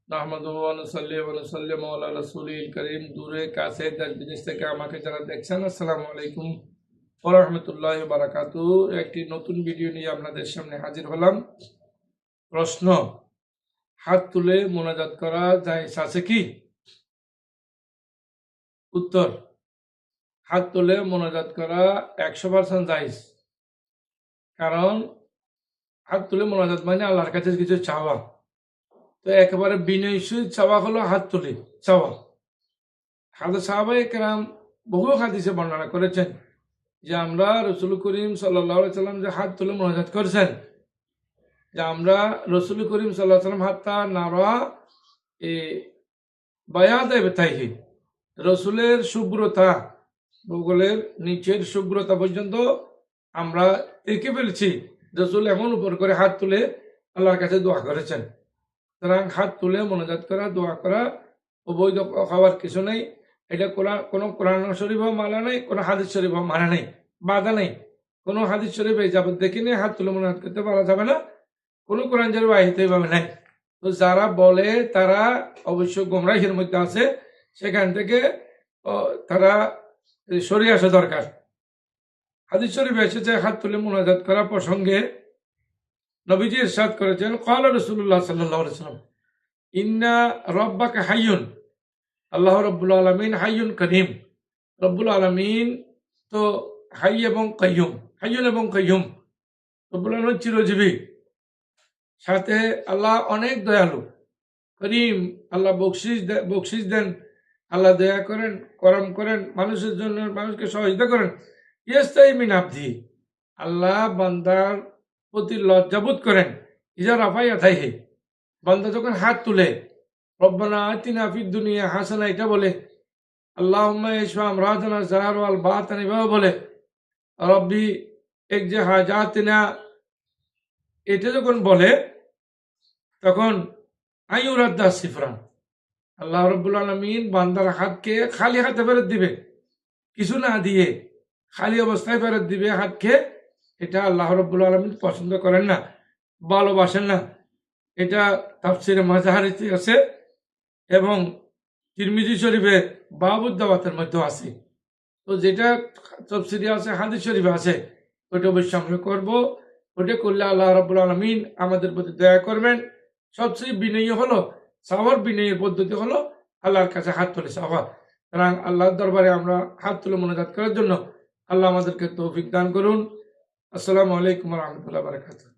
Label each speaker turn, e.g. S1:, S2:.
S1: নাহমাদুহু ওয়া নুসাল্লি ওয়া নুসাল্লিমু আলা রাসূলিল কারীম। দূরে কাছে দেশ বিদেশ থেকে আমাকে যারা দেখছেন, আসসালামু আলাইকুম ওয়া রাহমাতুল্লাহি ওয়া বারাকাতুহু। একটি নতুন ভিডিও নিয়ে আপনাদের সামনে হাজির হলাম। প্রশ্ন: হাত তুলে মোনাজাত করা জায়েজ আছে কি? উত্তর: হাত তুলে মোনাজাত করা 100% জায়েজ। কারণ হাত তুলে মোনাজাত মানে আল্লাহর কাছে কিছু চাওয়া। তো একেবারে বিনয়ী চাওয়া হলো হাত তুলে চাওয়া। সাহাবায়ে কেরাম বহু হাদিসে বর্ণনা করেছেন যে আমরা রসুল করিম সাল্লাল্লাহু আলাইহি সাল্লাম যে হাত তুলে মোনাজাত করেছেন, যে আমরা রসুল করিম সাল্লাল্লাহু আলাইহি সাল্লাম হাত্তা নারা বায়াদা বেতাইহি, রসুলের শুভ্রতা, বগলের নিচের শুভ্রতা পর্যন্ত আমরা দেখে ফেলছি। রসুল এমন উপর করে হাত তুলে আল্লাহর কাছে দোয়া করেছেন। সুতরাং হাত তুলে মোনাজাত করা, দোয়া করা অবৈধ খাওয়ার কিছু নেই। এটা কোনো কোরআন শরীফও মানা নেই, কোনো হাদিস শরীফও মানা নেই, বাধা নেই। কোনো হাদিস শরীফ এই যাবত দেখিনি হাত তুলে মোনাজাত করতে পারা যাবে না, কোনো কোরআন শরীফ আহিত এইভাবে নাই। তো যারা বলে তারা অবশ্য গোমরাহির মধ্যে আছে, সেখান থেকে তারা সরে আসা দরকার। হাদিস শরীফে এসেছে হাত তুলে মোনাজাত করা প্রসঙ্গে নবীজি ইরশাদ করেছেন, ক্বালা রাসূলুল্লাহ সাল্লাল্লাহু আলাইহি ওয়াসাল্লাম ইন্না রাব্বাকা হাইয়ুন, আল্লাহ রাব্বুল আলামিন হাইয়ুন কারীম। রব্বুল আলামিন তো হাই এবং কাইয়ুম, হাইয়ুন এবং কাইয়ুম। রব্বুল আলামিন চিরজীবী, সাথে আল্লাহ অনেক দয়ালু। করিম, আল্লাহ বকশিস দেন, আল্লাহ দয়া করেন, করম করেন, মানুষের জন্য মানুষকে সহযোগিতা করেন। ইয়াস্তাই মিন আবদি, আল্লাহ বান্দার প্রতি লজ্জাবোধ করেন। ইজা রাফাই আথাইহি, বান্দা যখন হাত তুলে রব্বানা আতিনা ফিদ দুনিয়া হাসানা এটা বলে, আল্লাহুম্মা ইশফা আমরাদানা যাহির ওয়াল বাতিন এভাবে বলে, রব্বি একজি হাজাতিনা এটা যখন বলে, তখন আইয়ুরাদ্দা সিফরা, আল্লাহ রাব্বুল আলামিন বান্দার হাতকে খালি হাতে ফেরত দিবে, কিছু না দিয়ে খালি অবস্থায় ফেরত দিবে হাতকে। এটা আল্লাহ রাব্বুল আলামিন পছন্দ করেন না, ভালোবাসেন না। এটা তাফসিরে মাজাহারিতে আছে এবং তিরমিজি শরীফে বাবুদ দাওয়াতের মধ্যে আছে। তো যেটা তাফসিরে আছে, হাদিস শরীফে আছে, ওটা অবশ্যই আমরা করবো। ওটা করলে আল্লাহ রাব্বুল আলামিন আমাদের প্রতি দয়া করবেন। সবচেয়ে বিনয়ী হলো, সাওয়ার বিনয়ীর পদ্ধতি হলো আল্লাহর কাছে হাত তুলে চাওয়া। সুতরাং আল্লাহর দরবারে আমরা হাত তুলে মোনাজাত করার জন্য আল্লাহ আমাদেরকে তৌফিক দান করুন। আসসালামু আলাইকুম ওয়া রাহমাতুল্লাহি ওয়া বারাকাতুহু।